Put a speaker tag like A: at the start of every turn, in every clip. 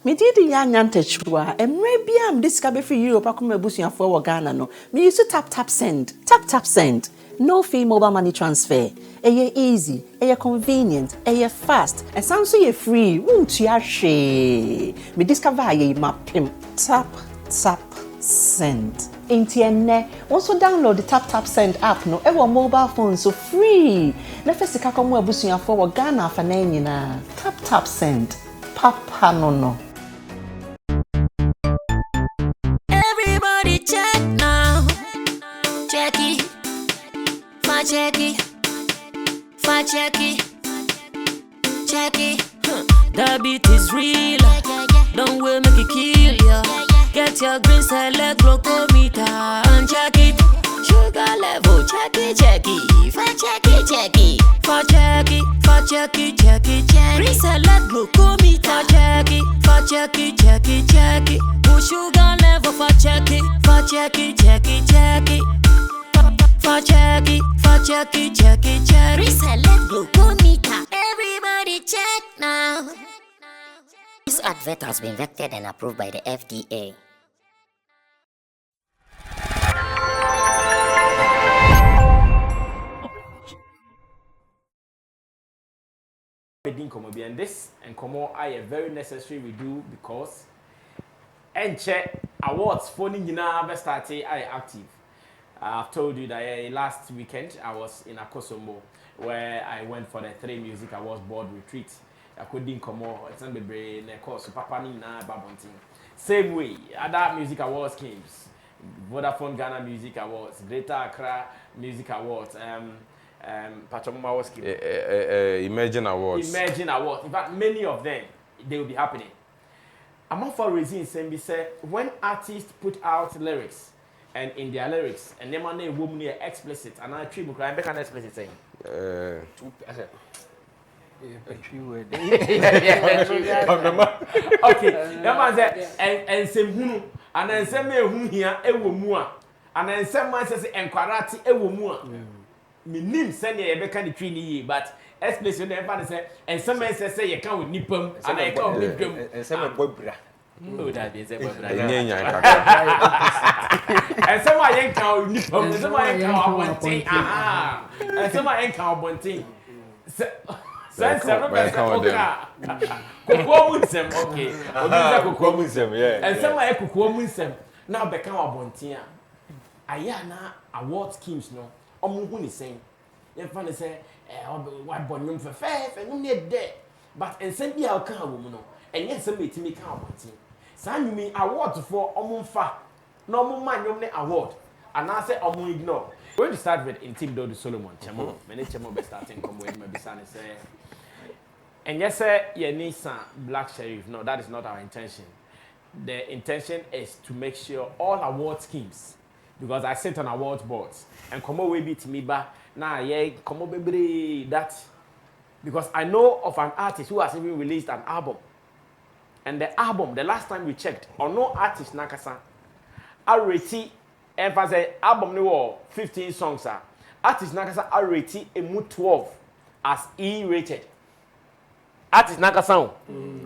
A: Me did yanyante chua, and maybe I'm discovered for you, Pakuma Busia for Ghana. No, me used to tap send. Tap send. No fee mobile money transfer. Eye easy, eye convenient, eye fast, and sounds so ye free. Won't ya she? Me discover ye mapim. Tap send. Intienne, also download the tap send app no ever mobile phone so free. Nefe sika komo abusuya for Ghana fa na nyina. Tap send. Papa no.
B: Everybody check now. Check it. Check it. Check it. The beat is real. Don't wait, make it kill ya. Get your green select glucometer and check it. Sugar level, check it. Check it. Green select glucometer. Check it. Put sugar level for check it. Reselect glucometer. Everybody check now.
C: This advert has been vetted and approved by the FDA.
D: And this and Komo I very necessary we do because check awards phoning you started I active. I've told you that last weekend I was in Akosombo where I went for the 3 Music Awards board retreat. I couldn't come more. It's not the brain. Course, Papa Nina Babonting. Same way, other Music Awards schemes, Vodafone Ghana Music Awards, Greater Accra Music Awards, Pachamama Awards scheme.
E: Imagine Awards.
D: In fact, many of them they will be happening. Among for reasons, Sammy said when artists put out lyrics. And in their lyrics, and they man name woman here explicit, and I treat I make an explicit saying. Okay, that man said, and some hunu, and then some me who here, a woman, and then some man says, and quarati, a woman. Me name send ye be kind of tree, but explicit never say, and some man says, say you come with nippum, and I come with them,
E: and some boy.
D: Oh, that is a
E: and
D: some I ain't cow uniform, and some I ain't cow one thing. And some I ain't cow one thing. Sense okay. And some I cook woman now become a bontia. Ayana award schemes no. Omuhuni saying, you find say, what bonum for fair, and you need dead. But and send me our car woman, and yet some to make our bonting. San you mean award for omunfa no man you award and I say omun ignore. We're going to start with Intim do Solomon Chamo. Many Chamo be starting come with my bisane say. And yes sir, ye need some black sheriff. No, that is not our intention. The intention is to make sure all award schemes, because I sit on award boards and come away beat me back now yeah come baby that because I know of an artist who has even released an album. And the album, the last time we checked, or no artist nakasa, already emphasize album no 15 songs are. Artist nakasa already a mood 12 as E-rated. Artist nakasa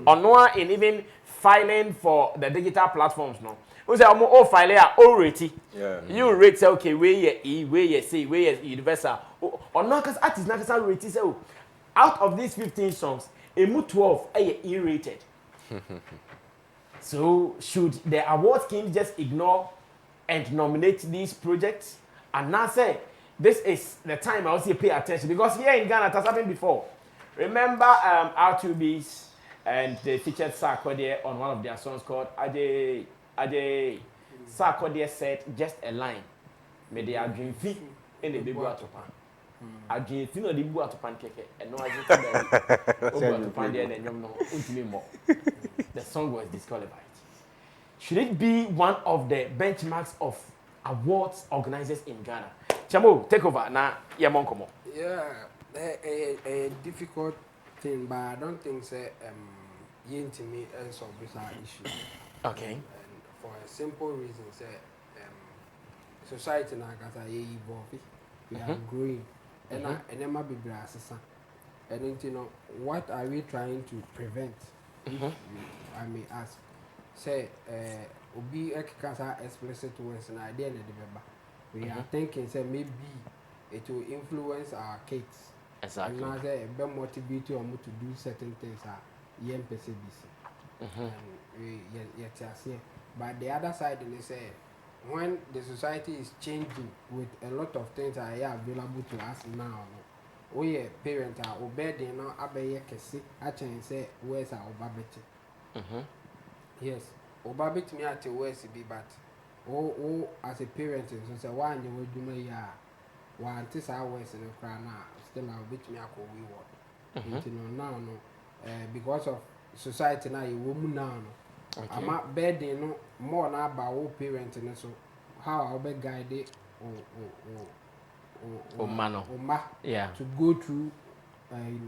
D: or no in even filing for the digital platforms no. We say all file are already.
E: Yeah.
D: You rate say okay where you E, where you C, where you universal. Or no cause artist nakasa already say out of these 15 songs, a mood 12 are E-rated. So should the award scheme just ignore and nominate these projects and now say this is the time I also pay attention because here in Ghana it has happened before. Remember R2B's and they featured Sarkodie on one of their songs called Ade. Sarkodie said just a line. May they dream fee in the baby atopan. I dream fee no the baby atopan keke and no I just atopan there and you know ultimately more. The song was disqualified. Should it be one of the benchmarks of awards organizers in Ghana? Chamo, take over now. Yeah,
F: a difficult thing, but I don't think say to me solve this issue.
D: Okay.
F: And for a simple reason, say society now got evolve. We are growing, and then might be brass. And you know what are we trying to prevent? I may ask. Say, Obi Ekasa explicit words and idea in the Beba. We are thinking, say, maybe it will influence our kids.
D: Exactly.
F: And now they be motivated or to do certain things. Yen PCBC. But the other side, they say, when the society is changing with a lot of things are available to us now. We are parents are obeying now. Abe kesi. I change say where's our obabeti. Yes, obabeti me at where's be but oh as a parent so say one you would do me ya one tis hours in the crown now still I'll beat me up we want. You know now no because of society now you woman now no. I'm at bed no more now about all parents and so how I'll be guided to go through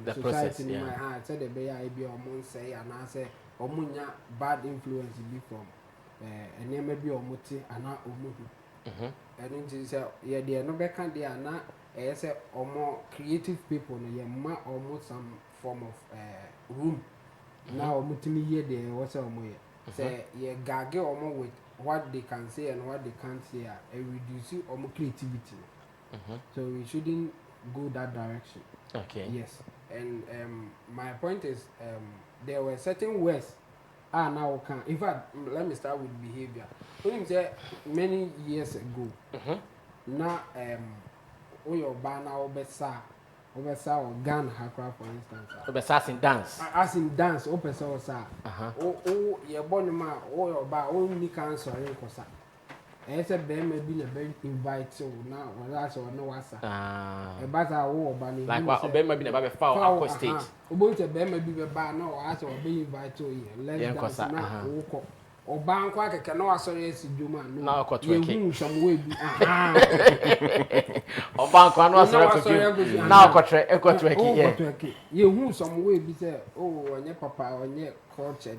D: the
F: society
D: process,
F: in my heart. Said the bay I be almost say and I say omunya bad influence be from and then maybe omuti and not omuhu. And it is yeah they no back and they are not say or more creative people no ma almost some form of room. Now omutimi here they what's omo say yeah gage omo with what they can say and what they can't say and reduce omo creativity. So we shouldn't go that direction.
D: Okay.
F: Yes. And my point is there were certain words now can in fact let me start with behavior. When you say many years ago now your banner obesa or gun hakra for instance.
D: Obesa in dance.
F: As in dance obesa or sa. Oh your body ma your ba only cancer in kosa. I said, "Ben may be a very invite so now, or that's or no answer." A batter or bunny
D: like what Ben may be a foul stage.
F: About a Ben may be a bar no answer or be invited to you. Let's walk or bank like a canoe. Sorry, as you man.
D: Now, got to
F: some way.
D: Or bank one was now got to
F: you who some way be there. Oh, and your papa or your culture.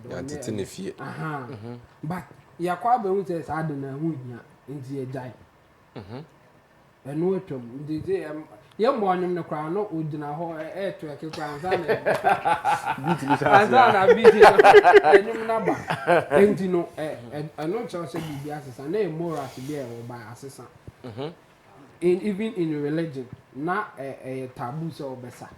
F: But ya kwa be wu say sa de na hu hia nti e jai enu etwam nti je ye mo anyum ne kwa no ogina ho e to e kwa anza na beat bi sa na beat enyum na ba enti no enu cho se bibi asesa na e moral to be e ba asesa even in religion na taboo so obesa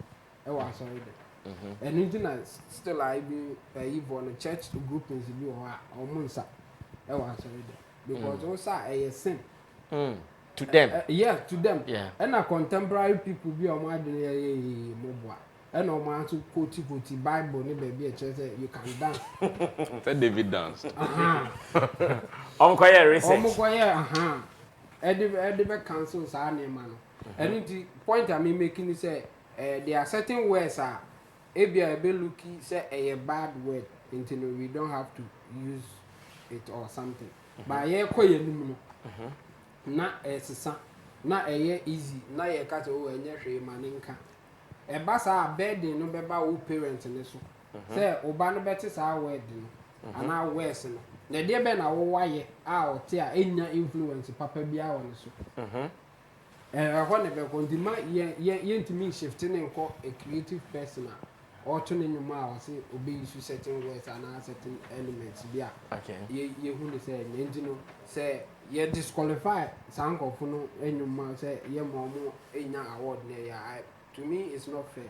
F: e wa so de enu na still I be evil no church groupings bi o ha o munsa because also a sin
D: to them.
F: Yeah, to them.
D: Yeah.
F: And a contemporary people be on my mobile. And no man to quote Bible, baby, you can dance.
E: Said David danced.
D: Uncle research.
F: Eddie councils are name man. And the point I mean making is say there are certain words are a be looking say a bad word until we don't have to use it or something. But yeah, quite na esisa na easy na ye ka o enye hwe maninka e ba sa bed no be ba wo parent ne so say oba no beti sa word no ana worse no na de be na wo waye a o te a enya influence papa bia wo ne so ho ne be kontima ye ntimi shift ne nko a creative person or to ne nyuma a say obi use certain words and certain elements bia
D: okay
F: ye hu ne say engine say ye disqualify sanko no enyuma say ye mo enya award ne ya to me it's not fair.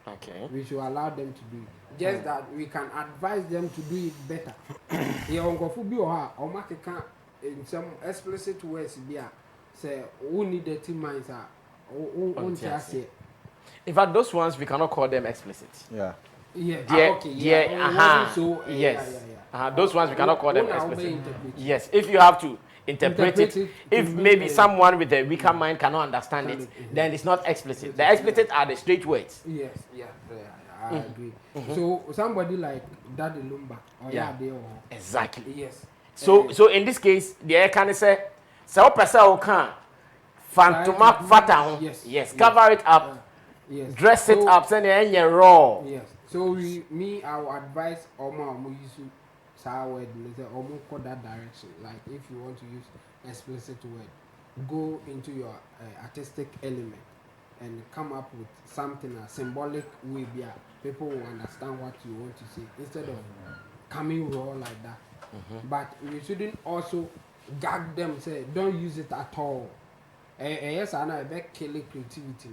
D: Okay,
F: we should allow them to do it just that we can advise them to do it better. Ye onkofu bi o ha o makeka in some explicit words bia say who need dirty minds are on say.
D: In fact, those ones we cannot call them explicit.
F: Yeah.
D: So, yes. Those ones we cannot call them explicit. Yes, if you have to interpret it, if maybe someone with a weaker mind cannot understand it, then it's not explicit. The explicit are the straight words.
F: Yes, I agree. So somebody like Daddy Lumba,
D: exactly.
F: Yes.
D: So in this case, the air can say, so person can phantom fata. Yes, cover it up.
F: Yes.
D: Dress it up, send it in raw.
F: Yes. So I will advise Oma use sour word or go that direction. Like if you want to use explicit word, go into your artistic element and come up with something a symbolic way where people will understand what you want to say instead of coming raw like that. But we shouldn't also gag them, say don't use it at all. Yes, I know about killing creativity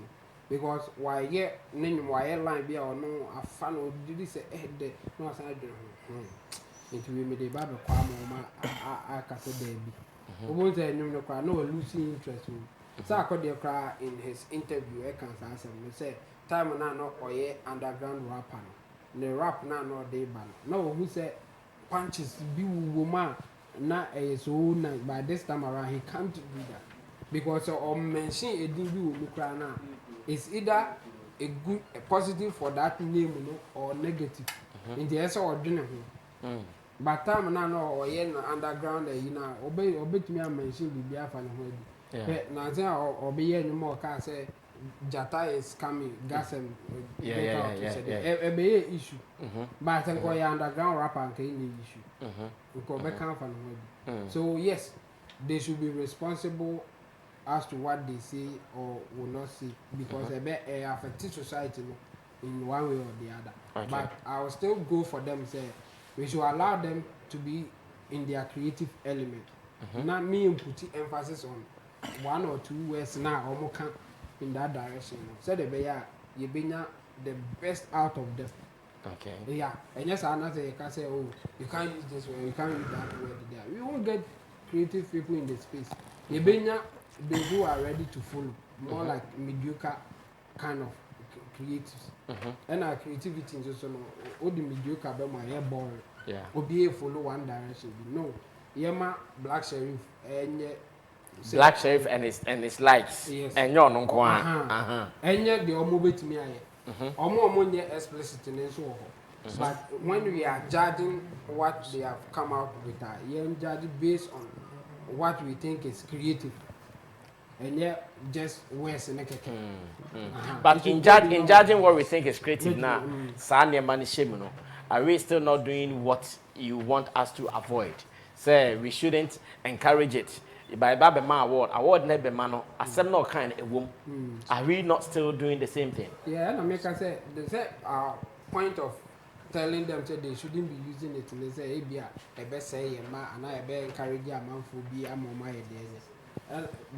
F: because why name why line be or no a fan or did this the no I into we made a Bible quam I can say baby. Won't say no cry no losing interest. So I could cry in his interview I can answer me say time now no or underground rapper. The rap now no day ban. No who said punches be woman na so nice by this time around he can't do that because mention a DB now it's either a good a positive for that name or negative in the answer or dinner but time now no or underground obey to me and mention be but now say or be any more can say Jata is coming gas and a issue but I think underground rapper and can issue so yes they should be responsible as to what they say or will not say because they affect society in one way or the other. But I will still go for them say we should allow them to be in their creative element. Not me putting emphasis on one or two words now or more in that direction. So they be you bring the best out of them.
D: Okay.
F: Yeah, and yes, another you can say, oh, you can't use this word, you can't use that word there. We won't get creative people in the space. You bring those who are ready to follow, more like mediocre kind of creatives. And our creativity is also all the mediocre, but my hair boring.
D: Yeah.
F: Will be a follow one direction. No, Yema Black Sheriff and
D: Black Sheriff and his likes.
F: Yes.
D: And you're no
F: and yet they all move it to me. More explicit in so. But when we are judging what they have come out with, we are judging based on what we think is creative. And yet, just worse in
D: But in judging what we think is creative now, Sanya money shame, are we still not doing what you want us to avoid? Say we shouldn't encourage it. By Baba Ma award never mano, a seminar kind of womb. Are we not still doing the same thing?
F: Yeah, and I make say the point of telling them that they shouldn't be using it. They say, hey, I best say, and I better encourage a man for be a mama.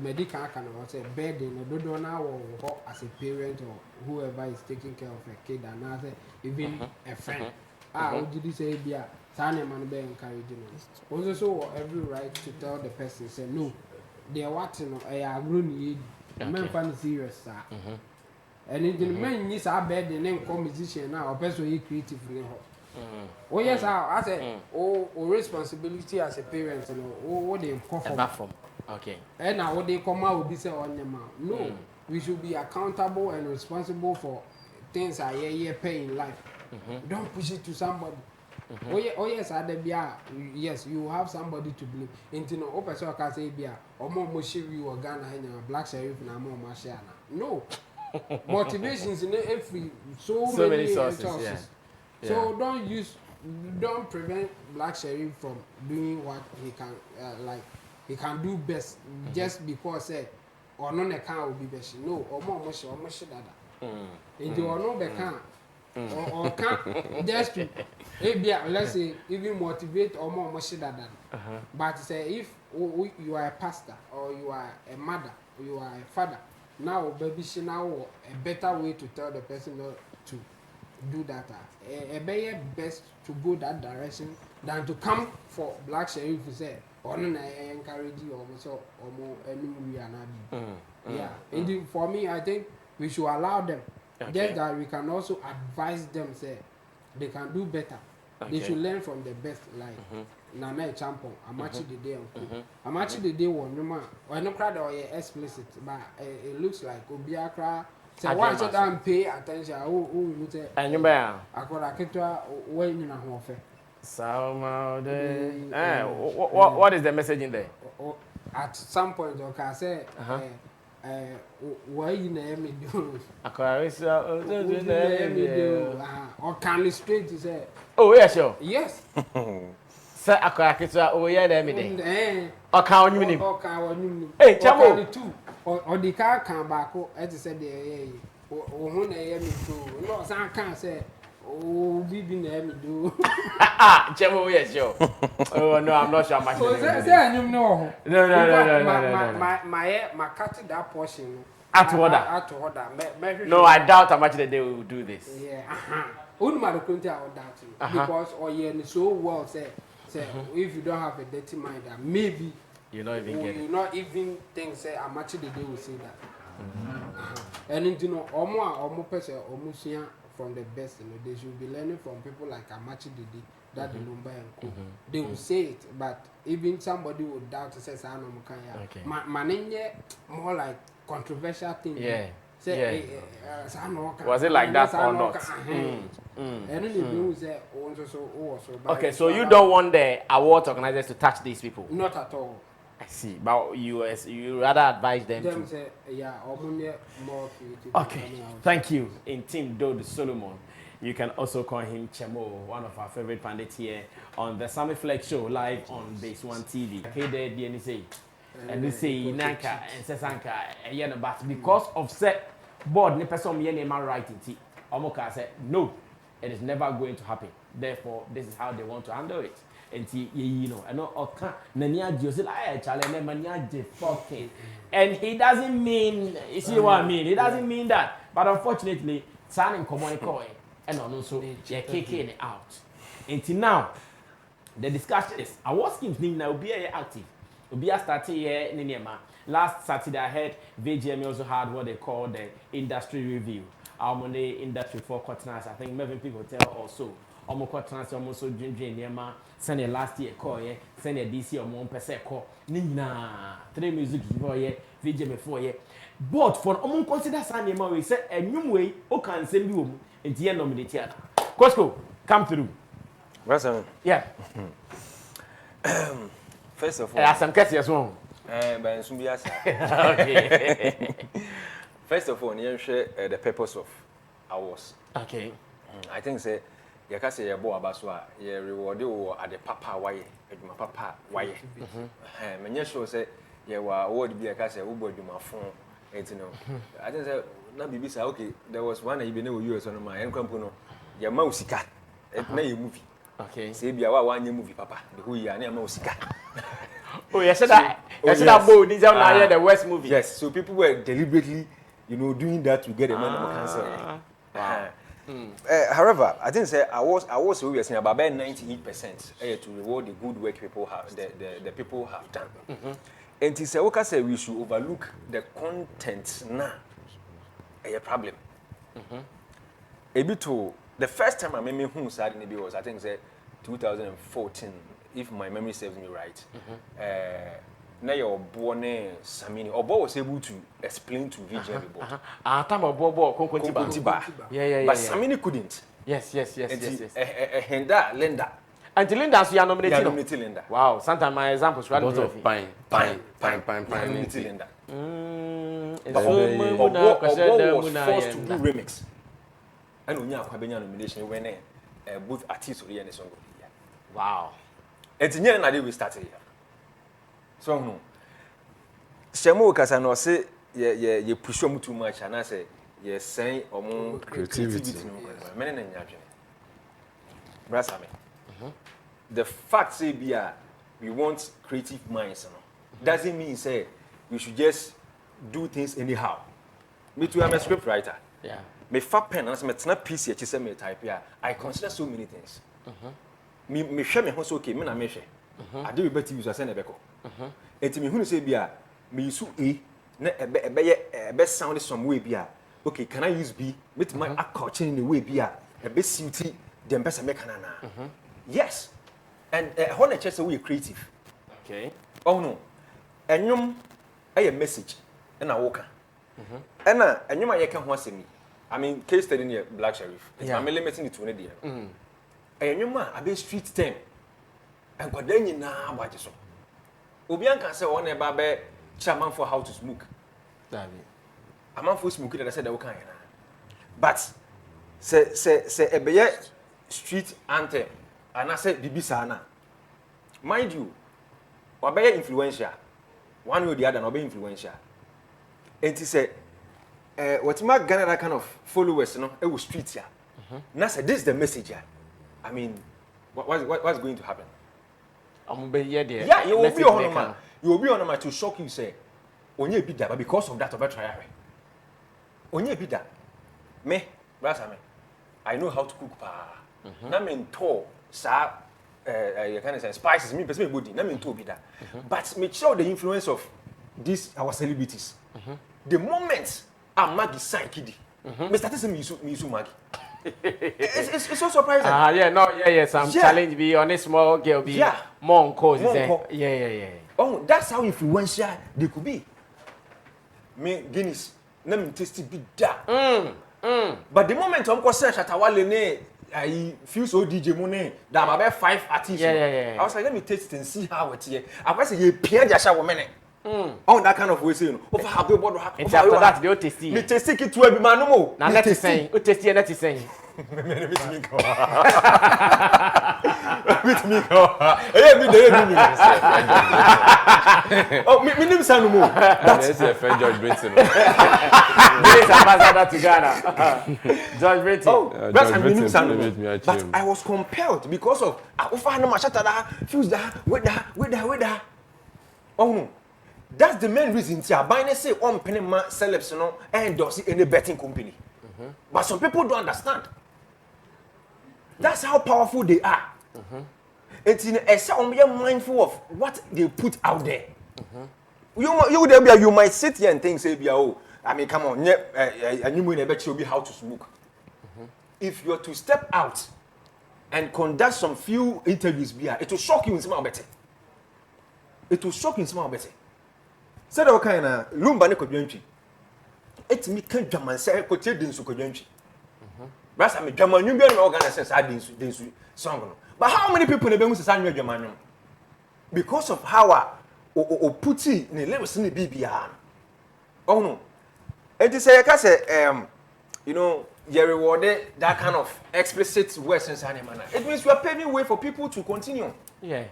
F: Medical can also bed in a do now or as a parent or whoever is taking care of a kid and other, even a friend. What did you say? Be Sanya man be encouraging us. Also, every right to tell the person, say, no, they are watching, I are grown, men find serious, sir. And in the men, yes, I bet the name composition now, or person creative. Oh, yes, I say, oh, responsibility as a parent, you know, what they come from.
D: Okay.
F: And now what they come out with this on them out. No, we should be accountable and responsible for things I pay in life. Don't push it to somebody. Oh yes, yes, you have somebody to blame. Into no open so can say bia or more Moshiri or Ghana and Black Sheriff and more Marshana. No. Motivations in every so many sources. Yeah. So don't prevent Black Sheriff from doing what he can he can do best just because or no account will be best. No, or more much or much that. Into or no account. Or can't just to let's say even motivate or more much than but say if you are a pastor or you are a mother or you are a father now baby she now a better way to tell the person not to do that a better best to go that direction than to come for Black Sheriff to say or no I encourage you or so or more any yeah indeed for me I think we should allow them. Just that we can also advise them, say they can do better. They should learn from the best. Like Nana Champon, I'm actually the day. I'm actually the day one. No man, or no crowd or explicit, but it looks like Obiakra. So why should I pay attention? Oh,
D: and you bear.
F: I got a kettle when you know offer.
D: So, what is the message in there?
F: At some point, okay, I say. Why you name me do? Or can straight to say,
D: oh, yes, sure.
F: Yes.
D: Sir, I can't oh, yeah, there, me. Or count you. Hey, Chamo,
F: or the car can back as I said the who na hear me too. No, I can't say oh bibi na hear me do.
D: Chemo, yes, sure. Oh no, I'm not sure how much.
F: So say you know.
D: No.
F: My cut that portion.
D: At order. No, I doubt how much they will do this.
F: Yeah. Only my country I would doubt you because or you so well say if you don't have a dirty mind that maybe
D: you not even get it.
F: You not even think say how much they will say that. And you know almost person almost from the best, you know, they should be learning from people like Amachi Didi, that the Lumba and Co. They will say it, but even somebody would doubt to say Sano Mukanya.
D: Okay.
F: Manenge more like controversial thing.
D: Yeah.
F: Say,
D: was it like that or not?
F: And then the news say so.
D: Okay, so you don't want the award organizers to touch these people?
F: Not at all.
D: I see, but you rather advise them to.
F: Say, yeah, or more creative.
D: Okay, thank you. In Team Dode Solomon, you can also call him Chemo, one of our favorite pundits here on the Sammy Flex Show live on Base One TV. Okay, there, DNC. And they say Nanka and Sesanka, and but because of set board, the person yenema writing tea. Omoka said, no, it is never going to happen. Therefore, this is how they want to handle it. And see, you know, I know Oka Nania Joseph, I challenge Mania fucking. And he doesn't mean, you see what I mean? He doesn't mean that. But unfortunately, signing Comonicoi and also they're kicking it out. Until now, the discussion is award schemes now be active. We are starting here in Nema. Last Saturday, I heard VGM also had what they call the industry review. Our money industry for Cottoners, I think maybe people tell also. Omo Cottoners almost dream Nema. Send a last year call, yeah. Send a DC or 1% call. Nina, 3 music before yeah, VGM before yeah. But for Omo consider Sunday, we say a new way, o can send you in the end of the theater. Costco, come through. Yeah.
E: First of all,
D: I some cases wrong.
E: Okay. First of all, you share the purpose of awards.
D: Okay.
E: I think say you can say you bo abaswa you reward you at the papa why eduma papa why. Me sure say you were award be can say wo bo eduma fon you know. I think say na bibi say okay there was one you be na US on my enkwampo no ya ma usika na you movie.
D: Okay.
E: Say be a one movie papa the whole year na ma usika.
D: Oh, yes, that. Yes, that boy. These are now the West movie.
E: Yes, so people were deliberately, you know, doing that to get a man of cancer. However, I think say I was we were saying about 98% to reward the good work people have, the people have done. And to say, okay, say we should overlook the content now. A problem. A bit to the first time I remember who started maybe was I think say 2014. If my memory serves me right, now your born Sammy, Obo was able to explain to VJ before.
D: Time of Bobo,
E: Konkontiba.
D: Yeah.
E: But Sammy couldn't.
D: Yes.
E: And that Linda.
D: Until Linda, you are nominated.
E: Linda.
D: Wow, sometimes my examples run
E: out of pine. Linda. Obo was forced to do remix. And when you have a nomination, when both artists or the song.
D: Wow.
E: And in year we started here. So no. Shemo Kasano say you push them too much and I say you say more creativity. Many na nyadwe. Brasame. The fact say we want creative minds doesn't mean say we should just do things anyhow. Me too, I'm a script writer.
D: Yeah.
E: Me fat pen and me tena piece here say me type here. I consider so many things. Me share me ho so okay me na me share ade we beti use ase na beko enti me hunu say bia me use a na ebe sound some way bia okay can I use b with my account in the way bia ebe suit dem pesa me kana na yes and how na chese we creative
D: okay
E: oh no enwom a message na woka na enwom a ye ka ho asemi I mean case study near Black Sheriff it's I'm limiting it to ne there enyuma abe street term enkwada nyina agbaje so obi anka say won e ba be chairman for how to smoke
D: dabi
E: aman for smoke that said that we can but say ebeye street anthem and I said bibisa na mind you obey influential one way or the other no be influential And he said, what's my Ghana that kind of followers, you know, it was street here. And I said, this is the message here. I mean, what's going to happen? Yeah, you will be on man. You will be on man to shock you, say, onye be that, but because of that, onye be that. Me, brother, I know how to cook pa. Na me to sa you can say spices. Me person body. Na me to be that. But me show the influence of these our celebrities. The moment I Maggie sign kiddy, me started saying me use Maggie. It's so surprising.
D: Some challenge be on a small girl be more cause. Yeah.
E: Oh, that's how influential they could be. Me Guinness, na me tasty be that. But the moment I'm going to search at I feel so DJ Monet that I'm about 5 artists. I was like, let me taste it and see how it's here. I was like, you peer the shower minute. On that kind of way, saying, over how the body happens.
D: After that, they'll taste it.
E: Me taste it to every man no more.
D: Now, let us say, what taste it, let us say.
E: Meet me go. Oh, me name no more.
G: That's a friend George Brinton.
D: This ambassador to Ghana. George Brinton.
E: Oh, that's a name. But I was compelled because of I no machata fuse that with that. Oh no. That's the main reason to buy and say on penny man celebs no and does it in a betting company. But some people don't understand. That's how powerful they are. It's in a mindful of what they put out there. You might sit here and think, say, oh, I mean, come on, you will never show me how to smoke. If you're to step out and conduct some few interviews, it will shock you in some better. It will shock you in some better. Said all kind of lumba ne kodwanchi. It's me can German say ko tie dinsu kodwanchi. Brasa me German you be no organize say dinsu song no. But how many people na be mu say anwa German no? Because of how o puti ne lyrics ne bibia. Oh no. It is say ka say you know you rewarded that kind of explicit words in manner. It means you are paving way for people to continue.
D: Yeah.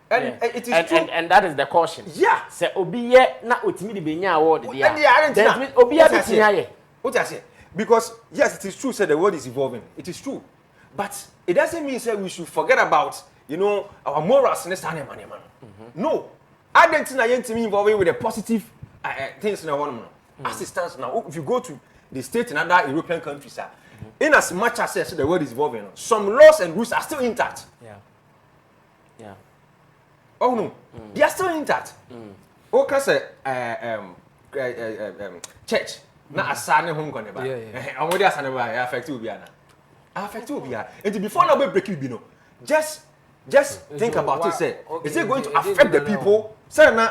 E: And it is true.
D: And that is the caution.
E: Yeah.
D: Say obiye na otimi de benya award dia. That means obiye bitinya ye.
E: What I say? Because yes, it is true. Say the world is evolving. It is true, but it doesn't mean say we should forget about our morals in this man. No, I don't think I am involving with the positive things in our as it stands now. If you go to the states and other European countries, in as much as the world is evolving, some laws and rules are still intact.
D: Yeah.
E: Oh no, they are still intact. Okay, say church. Na asane home gone ba. Omodi asane ba affect you bia na. Affect you bia. And before now we break you no. Just think about it say is it going to affect the people? Say na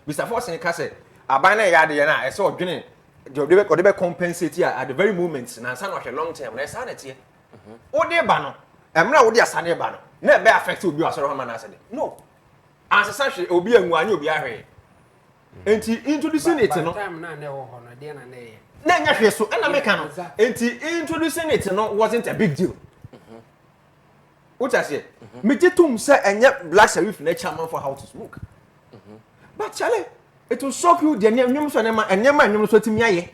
E: Mr. Force ka say aban na ya de na e say odwene de be compensate at the very moment na san no long term na say na tie. O de ba no. Emra wo de asane ba no. Na be affect you bia so ho ma na say no. Ansesa hwe obi anwu anya obi ahwe. Enti introducing it no
F: time na na wo ho no de na na ye
E: na nya hwe so na make no enti introducing it no wasn't a big deal. What I say me jetum say enye black sheriff na chairman for how to smoke. But Charlie, it will shock you the nyum so na ma enyema nyum so timi aye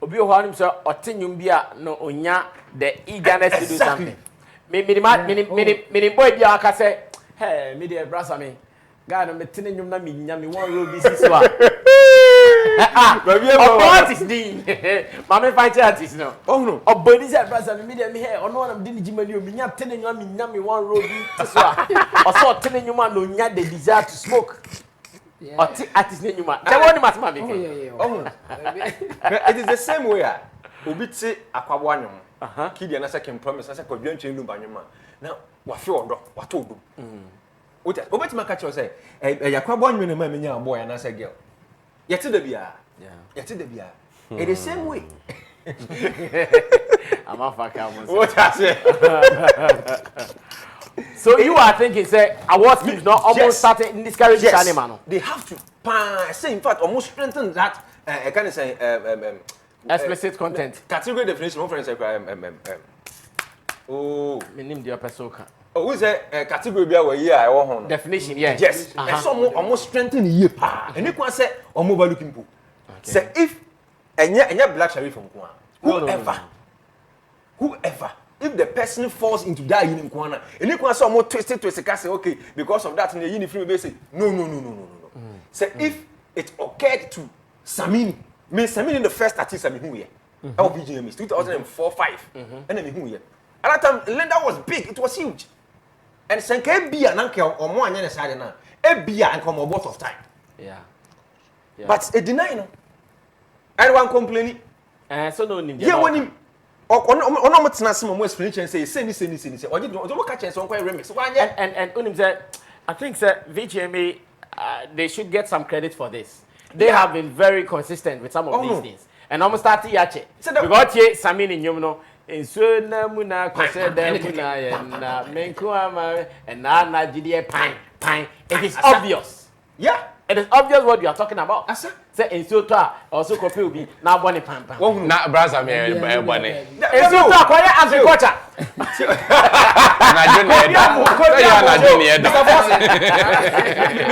D: obi ho anim so otenyum bia no onya the eagerness to do something. Me boy bia aka say hey me dey brasa me God, me tene nyum na me nya me one row business wa. Artist din. Mama fight artist no. Oh no. Obodi say brother me dey me here. Ono na me dey jimani o me nya tene nyum me nya me one row business wa. Also tene nyum no nya the desire to smoke. Artist nyum. Say what must ma make.
E: Oh. It is the same way. Obi ti akwabo anyum. Kidi na say can promise say kodwanche lumba nyum. Na wa fe odo, wa to odo. Obeti maka cho say yakwabo anwe na ma menya boy na say girl yeti da bia it is same way.
D: I'm a fucker.
E: What I say?
D: So you are thinking say awards schemes not almost started in discourage animal.
E: They have to say in fact almost strengthen that can I say
D: explicit content
E: category definition of friends
D: oh me name the person.
E: Oh, who's a category be our year I want
D: definition, yeah.
E: Yes. And some almost strengthen the year pa. And you can say or mobile looking people. Say if enya black sheriff from Kwan, whoever, if the person falls into that in Kwana, and you can more twisted say okay, because of that in the uniform they say no. Say if it occurred to Sammy, Sammy in the first artist Sammy who here. LPGM 2004-5. And then who here. At that time, Lenda was big, it was huge. And Senke Bia Nanke or more than a side now. A beer and come a lot of time.
D: Yeah.
E: But a denial. Anyone complaining?
D: So no name.
E: Yeah, when him or no much national explanation say send this. Or you don't catch some quite remix.
D: And Unim said, I think sir VGMA they should get some credit for this. They have been very consistent with some of these things. And almost started yache. Because here Sammy in Yumno in Suna Muna Koseda Muna Menkuama and Nana GDA Pine. It is obvious.
E: Yeah.
D: It is obvious what you are talking about. Say in Sota also copy will be now bonnie pam.
G: Na brother me bonnie.
D: In Sota quiet agriculture.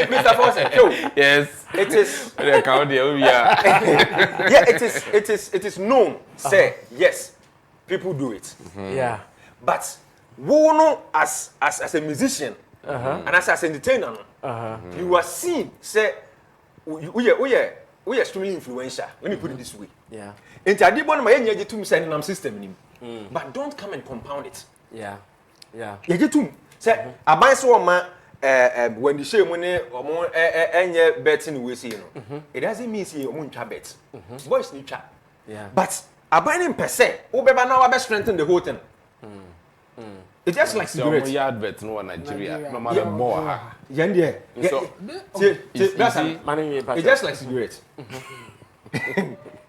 E: Mr. Fawcett.
G: Yes.
E: It is.
G: Yeah,
E: it is known. Say yes, people do it.
D: Yeah.
E: But who know as a musician and as an entertainer, you are seen. Say we are extremely influential. Let me put it this way.
D: Yeah.
E: Into a deep one, my energy to send in system. But don't come and compound it.
D: Yeah.
E: You get to say I buy so man. When the shame when or more any betting we see, it doesn't mean see own bet. Boys need chat.
D: Yeah.
E: But a binding per se, Obeba now best strengthen the whole thing. It's just like cigarettes.
G: So yard bet no Nigeria. No matter more.
E: It's just like cigarettes.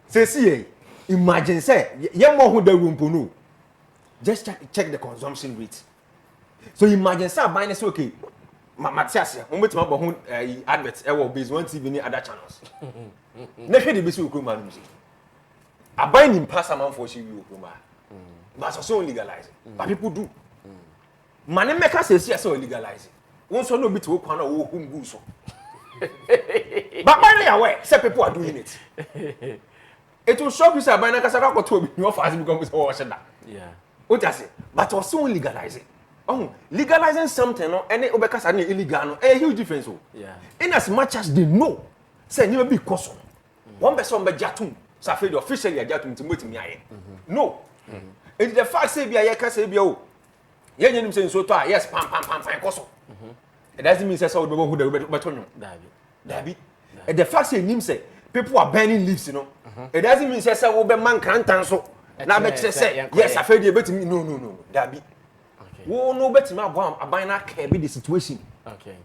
E: Say see, imagine say, you more who the room no. Just check the consumption rate. So imagine say buying is okay. Matias, we met my adverts. I will be one TV ni other channels. Never the best we could manage. I buy him pass a man for you, but so legalize it. But people do. Money makers say so legalize it. Once no bit to corner who go so. But by the way, some people are doing it. It will shock you say by na kasaka ko to be your fast become so watch that.
D: Yeah.
E: What I say? But also legalize it. Legalizing something no any obekasa na illegal no a huge difference o.
D: Yeah.
E: In as much as they know say never be cause one person be jatum say the officially jatum to moti mi aye. No. It's the fact say bia ye ka say bia o. Ye nyenim say so to yes pam cause. It doesn't mean say so we who the betonyo. Dabi. The fact say nim say people are burning leaves, you know. It doesn't mean say we be man kan tan so. Na be say yes I feel the betimi no. Dabi. Oh no, but my bomb, I be the situation.
D: Okay.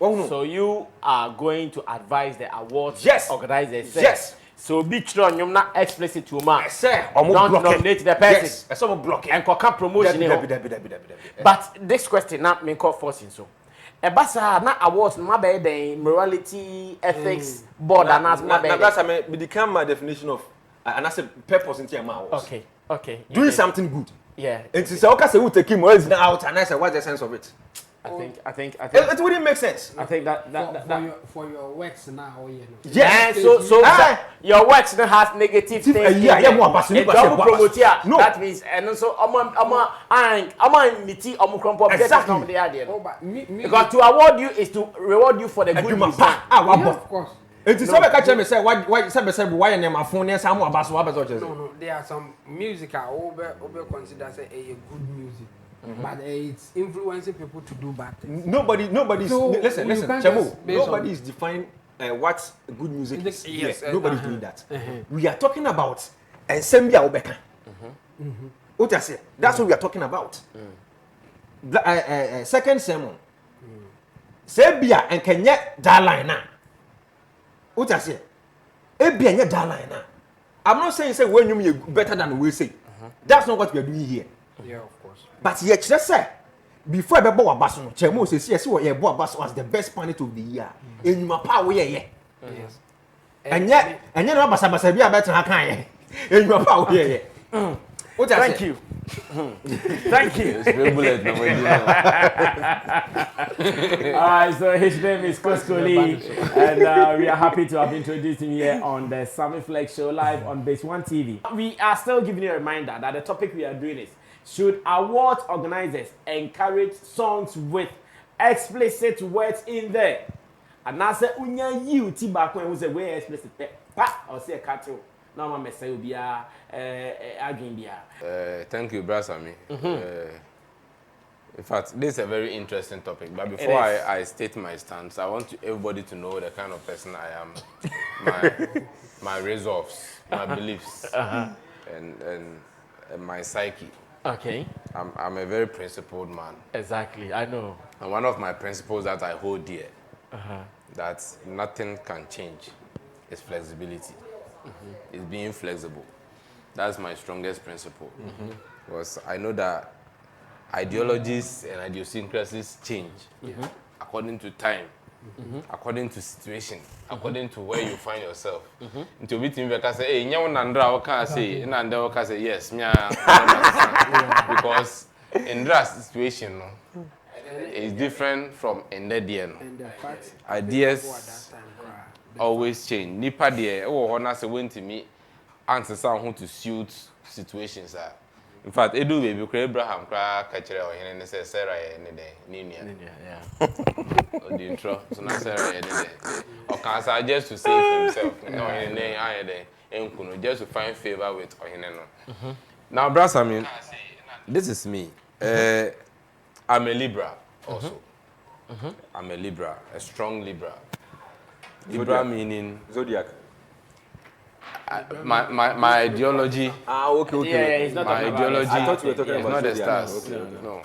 E: Oh no.
D: So you are going to advise the awards organizers.
E: Yes.
D: So be sure you're not explicit to man.
E: Sir,
D: don't nominate the person.
E: Yes. I saw block
D: and can promotion. But this question not me call forcing so. Ebasa na awards ma be the morality ethics board and as ma be.
E: That's I become my definition of and I said purpose in my awards.
D: Okay.
E: Doing something good.
D: Yeah.
E: And to say, okay, so we take him out, and I said, what's the sense of it?
D: I think
E: it wouldn't make sense.
D: I think that
F: for your works now, you know.
E: Yes.
D: So your works now has negative things.
E: Yeah, more passionate.
D: No. That means and also I'm miti crumple
E: exactly.
D: Because to award you is to reward you for the good you done.
F: Of course.
E: It is somebody catch me say why name my phone yes am abaso
F: No, there are some music I over consider say a good music. But it's influencing people to do bad things.
E: Nobody's
F: so
E: listen Chamu, nobody is defining what good music is.
F: Yes,
E: nobody's doing that. We are talking about Ensembia Obeka. What I say, that's what we are talking about. Second sermon. Sebia and Kenya that line now. What I say? Ebia nya that line now. I'm not saying say when you better than we say. That's not what we are doing here.
F: Yeah, of course.
E: But yet, just say before I be born Abaso, Chemo says yes, we are born Abaso as the best planet of the year. In my power, yes. And yet, Abasa be a better Hakai. In your power, yeah.
D: Thank you. Thank you.
G: It's very bullet. No,
D: All right, so his name is Koskoli, and we are happy to have introduced him here on the Sammy Flex Show live on Base One TV. We are still giving you a reminder that the topic we are doing is: should awards organizers encourage songs with explicit words in there? And I say, "Unya you tiba when we say we explicit pa or say cattle." No man may say be again be.
G: Thank you, Brother Sammy. In fact, this is a very interesting topic. But before I state my stance, I want everybody to know the kind of person I am, my resolves, my beliefs, and my psyche.
D: Okay.
G: I'm a very principled man.
D: Exactly, I know.
G: And one of my principles that I hold dear, that nothing can change, is flexibility. Is being flexible. That's my strongest principle. Because I know that ideologies and idiosyncrasies change according to time, according to situation, according to where you find yourself. Until we think say, hey, nyawo say, yes, because in that situation, it's different from in the DN. Ideas always change. Nipa de honor say when to me answer someone to suit situations. In fact, Edu baby Abraham cry catcher or any say Sarah any day. Yeah. On the intro. So now Sarah any day. Or can I just to save himself? No, any day, I day. And just to find favor with or Now, Brother Sammy, this is me. I'm a Libra also. I'm a Libra, a strong Libra. Libra meaning
E: Zodiac.
G: My ideology.
E: Okay.
D: Yeah, he's not
G: my ideology.
E: I thought you were talking
G: it's
E: about
G: not the
E: Zodiac.
G: stars. No.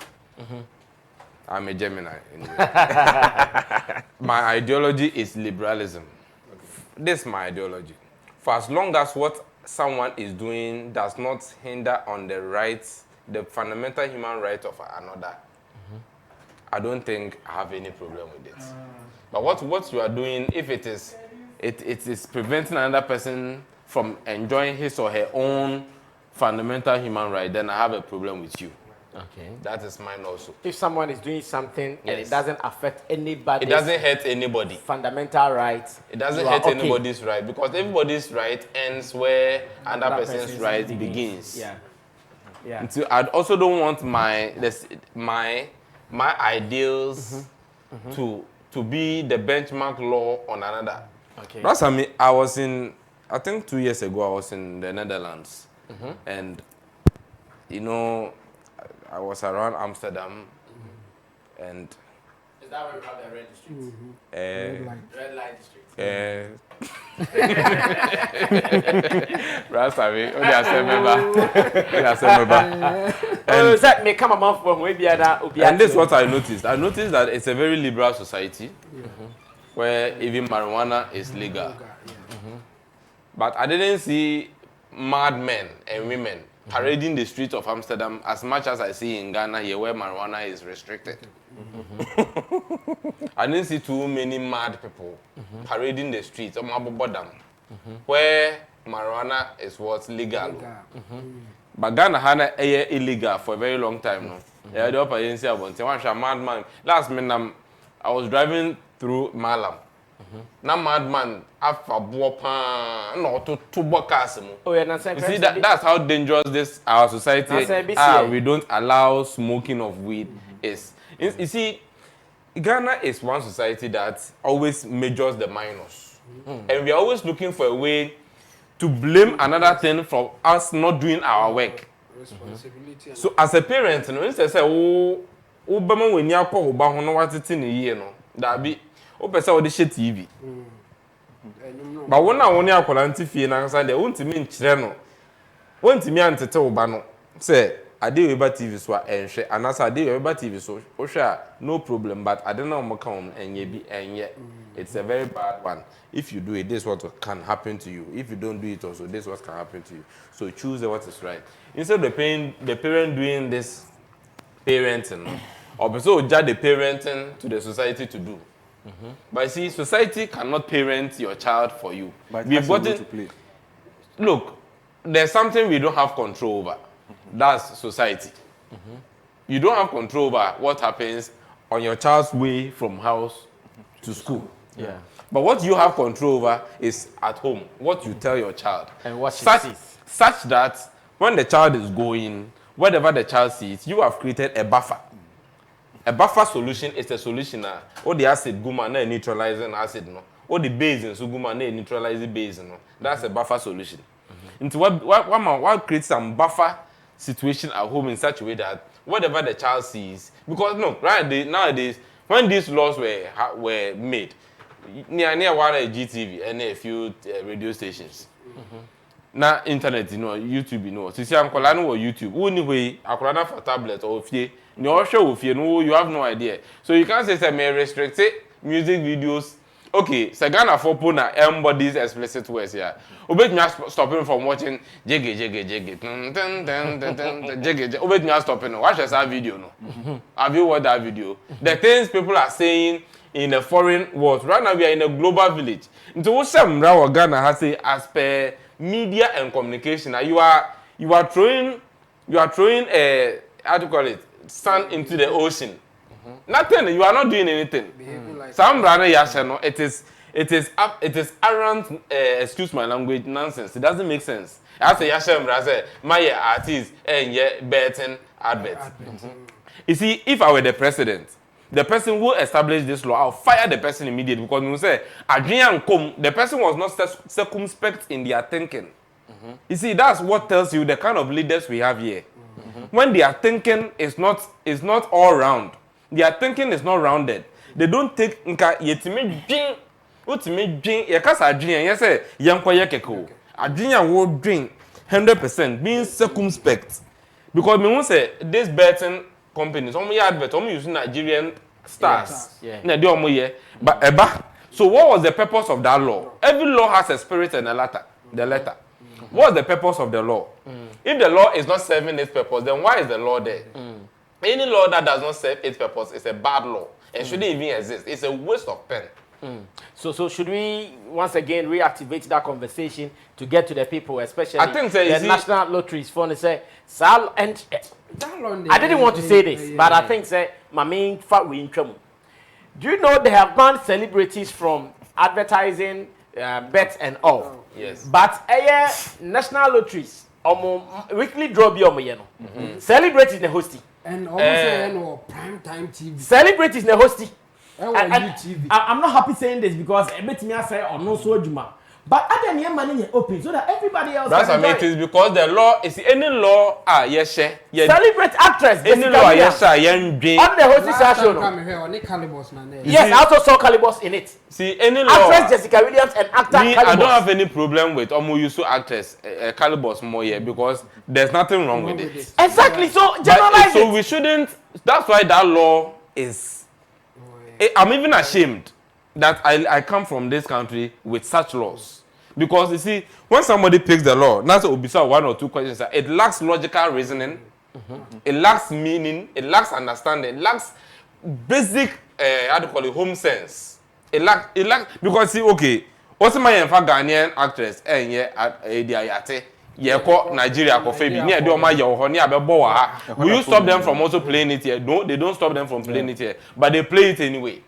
G: I'm a Gemini. Anyway. My ideology is liberalism. This is my ideology. For as long as what someone is doing does not hinder on the rights, the fundamental human right of another, I don't think I have any problem with it. But what you are doing, if it is preventing another person from enjoying his or her own fundamental human right, then I have a problem with you.
D: Okay.
G: That is mine also.
D: If someone is doing something and it doesn't affect anybody,
G: it doesn't hurt anybody.
D: Fundamental rights.
G: It doesn't hurt anybody's right, because everybody's right ends where another person's right begins.
D: Yeah.
G: And so I also don't want my ideals to be the benchmark law on another.
D: Okay.
G: That's I think 2 years ago I was in the Netherlands, and I was around Amsterdam, and
D: is that where you have the red district? Red light district.
G: And this is what I noticed. I noticed that it's a very liberal society, where even marijuana is legal. But I didn't see mad men and women parading the streets of Amsterdam as much as I see in Ghana here, where marijuana is restricted. I didn't see too many mad people parading the streets of Mabobodam, where marijuana is what's legal. But Ghana had illegal for a very long time now. Yeah, the upper agency about madman. Last minute, I was driving through Malam. Na madman after bopa no to bokasimo. Oh yeah, you see that's how dangerous our society we don't allow smoking of weed is. You see, Ghana is one society that always majors the minors. And we are always looking for a way to blame another thing for us not doing our work.
F: Responsibility.
G: So as a parent, instead say bema when you call oba ho no watete ne yie no da bi o pese o de hye TV. Ba wona woni akola ntifie na nsa de wontimi nkyere no. Wontimi antete oba no. Say ade we ba TV so enhwe anasa ade we ba TV so o hwe no problem, but ade na mo kan enye bi enye. It's a very bad one. If you do it, this is what can happen to you. If you don't do it also, this is what can happen to you. So choose what is right. Instead of the parent doing this parenting, or so judge the parenting to the society to do. But see, society cannot parent your child for you.
E: But
G: we've got to play. Look, there's something we don't have control over. That's society. You don't have control over what happens on your child's way from house to school.
D: Yeah.
G: But what you have control over is at home, what you tell your child.
D: And what she
G: such,
D: sees.
G: Such that when the child is going, whatever the child sees, you have created a buffer. A buffer solution is a solution. All the acid guma na neutralizing acid no. All the base in so guma na neutralizing base no. That's a buffer solution. Into what creates some buffer situation at home in such a way that whatever the child sees, because no, nowadays when these laws were made, near one GTV and a few radio stations. Na internet, YouTube, So see, I'm calling on YouTube. Only way I calling for tablet or fear. No show no, you have no idea. So you can't say may restrict music videos. Okay, Sagana for Puna embodies explicit words here. Obey me stopping from watching jiggy. Obey me stopping. Watch that video no. Have you watched that video? The things people are saying in a foreign world. Right now we are in a global village. Into what some Ghana has say as per media and communication. You are throwing a how to call it sand into the ocean. Nothing. You are not doing anything. Some brother no. It is arrant. Excuse my language. Nonsense. It doesn't make sense. I say Yashem brother. My artist and betting advert. You see, if I were the president, the person who established this law, I'll fire the person immediately because we say Adrian Kom, the person was not circumspect in their thinking. You see, that's what tells you the kind of leaders we have here. When their thinking is not all round, their thinking is not rounded. They don't take nka yetime dwen, utime dwen, yakasa Adrian, yes say yankwa keko. Adrian will drink 100% being circumspect. Because me won't say this betting companies, only advert, only using Nigerian stars. Yeah. But so what was the purpose of that law? Every law has a spirit and a letter. The letter. What's the purpose of the law? If the law is not serving its purpose, then why is the law there? Any law that does not serve its purpose is a bad law and shouldn't even exist. It's a waste of pen.
D: So should we once again reactivate that conversation to get to the people, especially
G: I think
D: the national lotteries for to say Sal and I didn't want to say this, but I think say my main fact we income. Do you know they have banned celebrities from advertising bets and all?
G: Yes.
D: But national lotteries weekly draw be celebrities the hosting.
F: And almost prime time TV.
D: Celebrities the hosting.
A: I'm not happy saying this because everything I say or no so juma. But I didn't money open so that everybody else.
G: That's amazing because the law is any law. Yes,
D: celebrate actress.
G: Any law, yes,
D: on the hosting show. Yes, I also saw Calibos in it.
G: See any law.
D: Actress Jessica Williams and actor
G: Me,
D: Calibos.
G: I don't have any problem with Omoyusu actress Calibos more here because there's nothing wrong with it.
D: Exactly. So generalize
G: so we shouldn't. That's why that law is. I'm even ashamed that I come from this country with such laws. Because you see, when somebody picks the law, not to be one or two questions, it lacks logical reasoning, it lacks meaning, it lacks understanding, it lacks basic, how do you call it, home sense. It lacks, because see, okay, what's my Ghanaian actress, and Nigeria, will you stop them from also playing it here? No, they don't stop them from playing it here, but they play it anyway.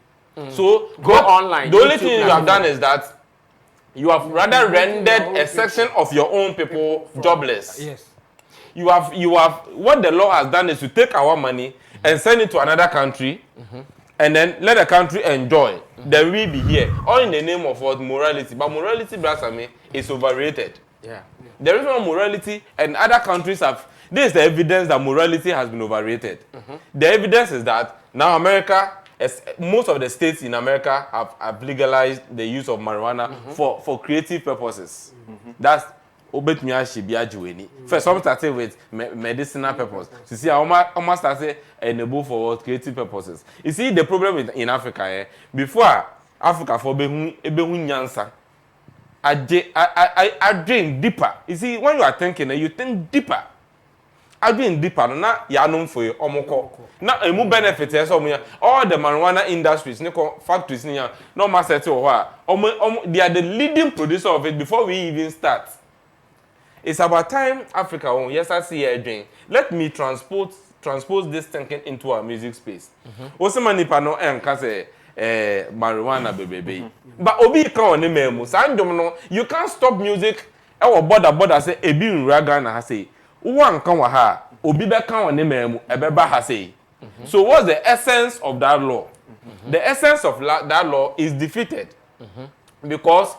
G: So
D: go online.
G: The only thing you have done is that you have rather rendered a section of your own people jobless.
F: Yes.
G: You have what the law has done is to take our money and send it to another country, and then let the country enjoy. Then we be here, all in the name of what morality. But morality, Brasame, is overrated.
D: Yeah.
G: There is no morality, and other countries have. This is the evidence that morality has been overrated. The evidence is that now America. Most of the states in America have legalized the use of marijuana for creative purposes. That's first, some started with medicinal purpose. You see, almost started enable for creative purposes. You see, the problem in Africa, before Africa for nyansa, I drink deeper. You see, when you are thinking, you think deeper. I drink deeper. Na yanom for you, omoko. Na emu benefit all the marijuana industries, factories, no master to they are the leading producer of it before we even start. it's about time Africa won. Yes, I see a dream. Let me transpose this thinking into our music space. Also, many pano and say marijuana baby. But obi kan on memo. Sandom you can't stop music. Our border say ebi nraga na say. One kan wa ha. Obi be kan on memo. Ebeba ha say. So what's the essence of that law? The essence of that law is defeated because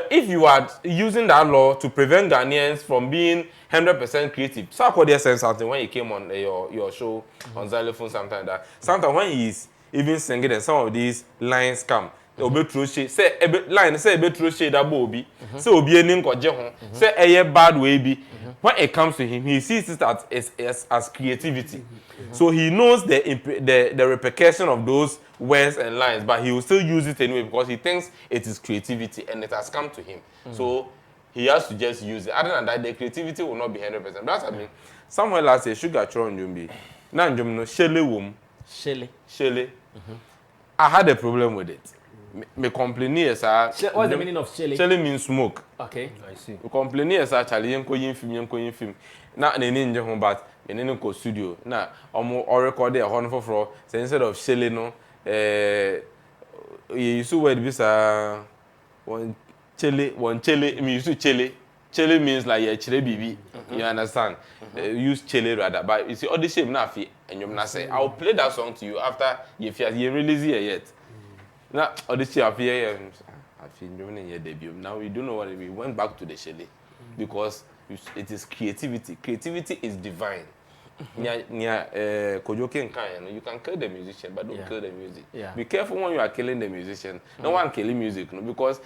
G: if you are using that law to prevent Ghanaians from being 100% creative, so I could say something when he came on your show on xylophone, sometimes that sometimes when he's even singing and some of these lines come, obe trochet say line say obe trochet that bobi say obi eni nkoje ho say eye bad way bi. When it comes to him, he sees it as creativity. So he knows the repercussion of those words and lines, but he will still use it anyway because he thinks it is creativity and it has come to him. So he has to just use it. Other than that, the creativity will not be 100%. That's what I mean. Somewhere last year, Sugar Tron Jumbi. Now, no Shelley womb. Shelley. I had a problem with it. Me complain yes,
D: what's the meaning of Shelley?
G: Shelley means smoke.
D: Okay.
E: I see.
G: Me complain yes, Charlie yenko yin film. Na ne nje ho but me ne ko studio. Na omo record e ho no foforo. So instead of Shelley no you use word bisa one chele me use chele. Chele means like yeah chile bibi. You understand? Use chele rather. But you see all the shape na fi enyom na say I'll play that song to you after you release it yet. Now, all this year, I feel debut. Now we don't know what we went back to the Shelley because it is creativity. Creativity is divine. You can kill the musician, but don't kill the music.
D: Yeah.
G: Be careful when you are killing the musician. No one killing music, no, because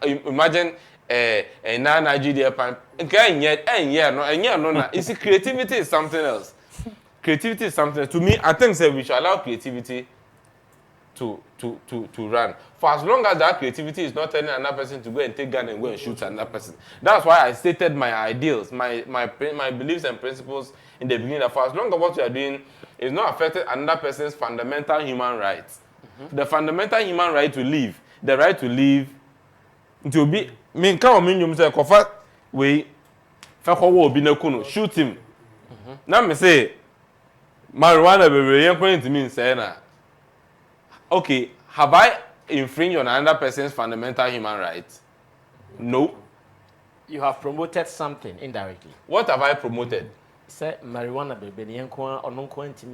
G: imagine a Nigeria pan. You see, creativity is something else. Creativity is something else. To me, I think we should allow creativity to run. For as long as that creativity is not telling another person to go and take gun and go and shoot another person. That's why I stated my ideals, my beliefs and principles in the beginning. That for as long as what you are doing is not affecting another person's fundamental human rights. The fundamental human right to live, the right to live, to be, shoot him. Now me say, marijuana baby, you're going to mean saying that. Okay, have I infringed on another person's fundamental human rights? No.
D: You have promoted something indirectly.
G: What have I promoted?
D: Say marijuana baby,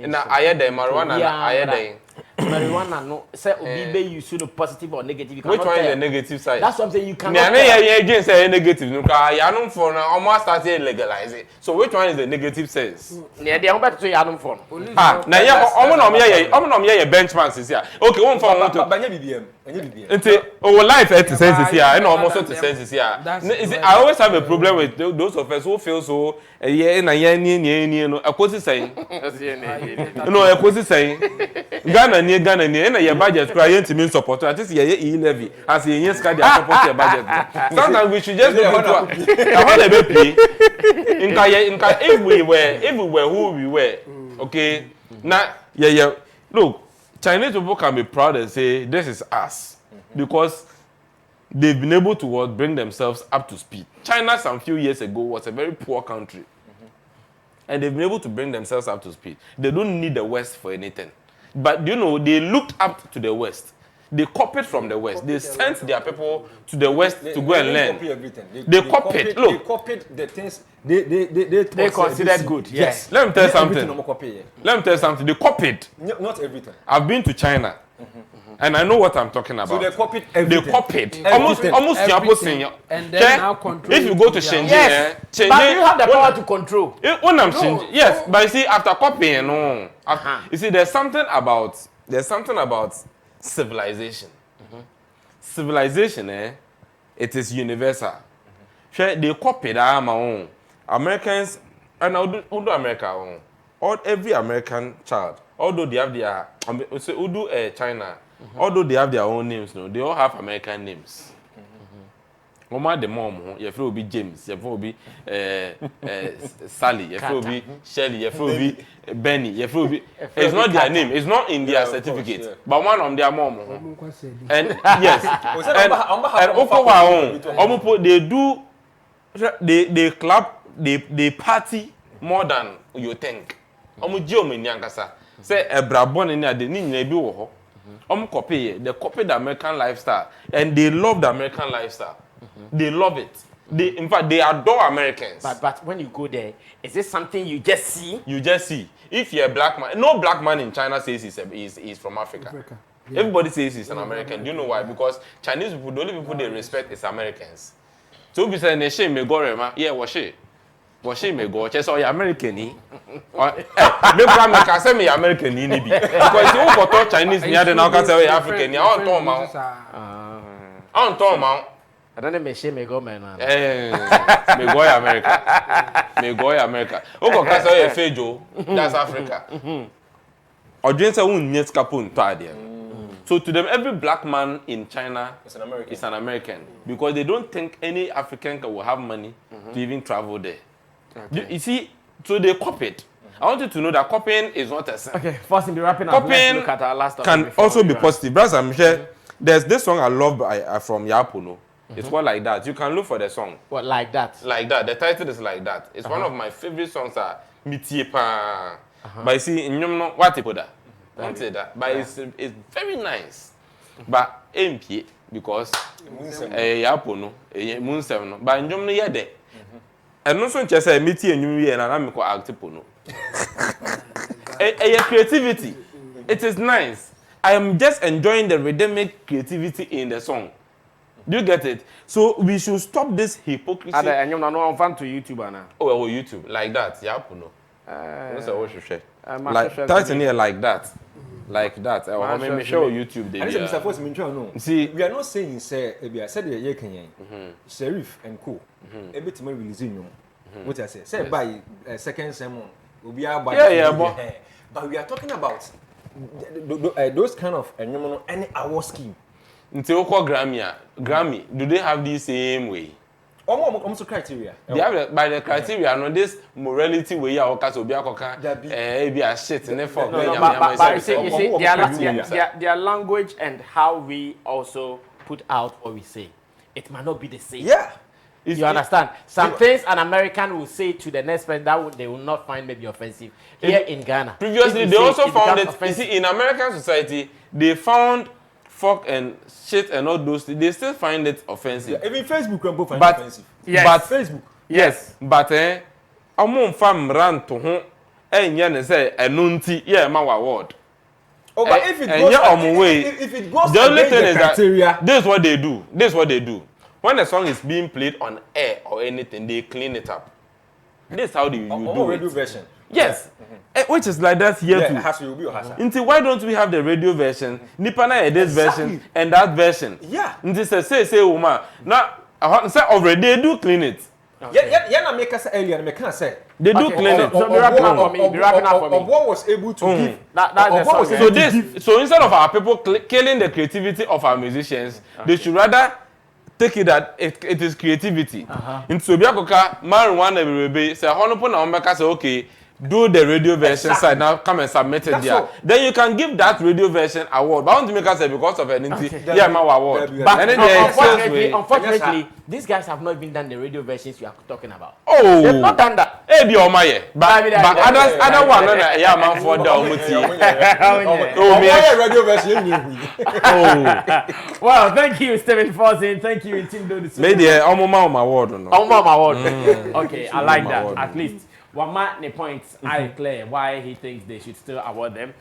G: na aye den marijuana na aye den.
D: Marijuana no say obi be use no positive or negative.
G: Which one is the negative side?
D: That's something you cannot.
G: Na again say negative no ka ya no for na almost start legalize it. So which one is the negative sense?
D: Na dey am better to ya no for.
G: Na ya omo na me benchmark sisi a. Okay, won for moto.
E: Banya BBM. Anya BBM.
G: Nti our life at sense sisi a, and almost to sense sisi a. I always have a problem with those of us who feel so na ni no akosi saying. No akosi saying. Ghana ni na your budget cry ntimi support at least ye levy as ye yes card support your budget. Sometimes we should just go to how they be play if we were who we were, okay. Now yeah look, Chinese people can be proud and say this is us because they've been able to bring themselves up to speed. China some few years ago was a very poor country and they've been able to bring themselves up to speed. They don't need the West for anything. But you know, they looked up to the West. They copied from the West. They sent their people to the West to go and learn.
E: Copy everything.
G: They copied. Look,
E: they copied the things they
D: considered good.
G: Yes. Let me tell you something. They copied.
E: Not everything.
G: I've been to China. And I know what I'm talking about.
E: So they copied everything.
G: They copied.
E: Everything.
G: Almost
F: Everything. And then now control.
G: If you go to Shenzhen,
D: yes, but you have the power to control.
G: When I'm Shenzhen, yes, but you see, after copying, no. You see, there's something about civilization. Civilization, it is universal. They copied my own. Americans, and although America, every American child, although they have their, China, although they have their own names, no, they all have American names. Mama the mom, your friend will be James, your friend will be Sally, your friend will be Shelley, your friend will be Benny, your friend will be. It's not their name, it's not in their certificate, course, but one of their mom. And yes, and they do they clap, they party more than you think. Geo me nyankasa. Say a brabon in the ni bi wo ho. Copy they copy the American lifestyle and they love the American lifestyle. They love it. In fact, they adore Americans.
D: But when you go there, is this something you just see?
G: You just see. If you're a black man, no black man in China says he's from Africa. Yeah. Everybody says he's an American. Do you know why? Because Chinese people, the only people they respect is Americans. So if you say "Neshe me go rema," yeah, was she me go? Just oh, you're American, me can say me American, ni bi. Because you go talk Chinese, me they now can say you're African. You on talk man. On talk man.
D: I don't know me shame me go man.
G: Me go America. Me go America. Oko ka say you fejo. That's Africa. Audience won net capon to idea. So to them, every black man in China is an American because they don't think any African will have money to even travel there. Okay. You see, so they copy it. I want you to know that copying is not a sin.
D: Okay, first in the wrapping up,
G: copying
D: let's look at our last
G: can also be positive. Brothers, I'm sure there's this song I love from Yapono. It's called Like That. You can look for the song.
D: What, Like That?
G: Like That. The title is Like That. It's one of my favorite songs. Mitiepa. But you see, in what you put that? Don't say that. But it's very nice. But MP because Yapono, Munsem. But in Germany, yeah, there. And no one just say meeting and you and I'm going to act pono. Creativity. It is nice. I am just enjoying the rhythmic creativity in the song. Do you get it? So we should stop this hypocrisy.
D: And you're not fan to YouTube now.
G: Oh, well, YouTube like that. Yapono. That's what you share. Like title here like that. Like that. I mean, show YouTube.
E: And Mr. Force, no. See, we are not saying say I said the Kenyan, Sheriff and Co. Every time releasing you. What I say? Say by second sermon. We are by but we are talking about those kind of any award scheme.
G: Until Grammy, do they have the same way?
E: Almost criteria.
G: They have by the criteria, no this morality way ya oka so bia koka be a shit in for
D: but you see their language and how we also put out what we say, it might not be the same.
E: Yeah.
D: You understand? Some things an American will say to the next person that they will not find maybe offensive. Here in Ghana.
G: Previously, they also found it. You see, in American society, they found fuck and shit and all those things, they still find it offensive.
E: Yeah, even Facebook can both find it offensive.
G: Yes. But Facebook. Yes. But among fam ran to home and yan say enunti ma word.
E: Oh, but if it goes
G: the only thing is
E: criteria,
G: that this is what they do. This is what they do. When a song is being played on air or anything, they clean it up. This is how you do
E: radio
G: it.
E: Version.
G: Yes. Which is like that here too.
E: Has to be
G: Until why don't we have the radio version? Nipana this version and that version.
E: Yeah.
G: Until say woman. Now say already they do clean it.
E: Yeah, na make us earlier, make can say.
G: They do clean it.
D: So be wrapping up for me. Be wrapping up for me.
E: What was able to give.
D: That's
G: so instead of our people killing the creativity of our musicians, they should rather take it that it is creativity. In Sobiakoka, marijuana will say honorable na omeka say okay, do the radio version side now, come and submit it there. Then you can give that radio version award. But I want to make us say because of an award.
D: But unfortunately, these guys have not even done the radio versions you are talking about.
G: Oh,
D: they've not done that.
G: Hey, be on my but other one, man for
E: radio version.
D: Oh, well, thank you, Stephen Fosin. Thank you, Intindo.
G: Maybe my award.
D: Okay, I like that. At least. One man, the points I clear why he thinks they should still award them.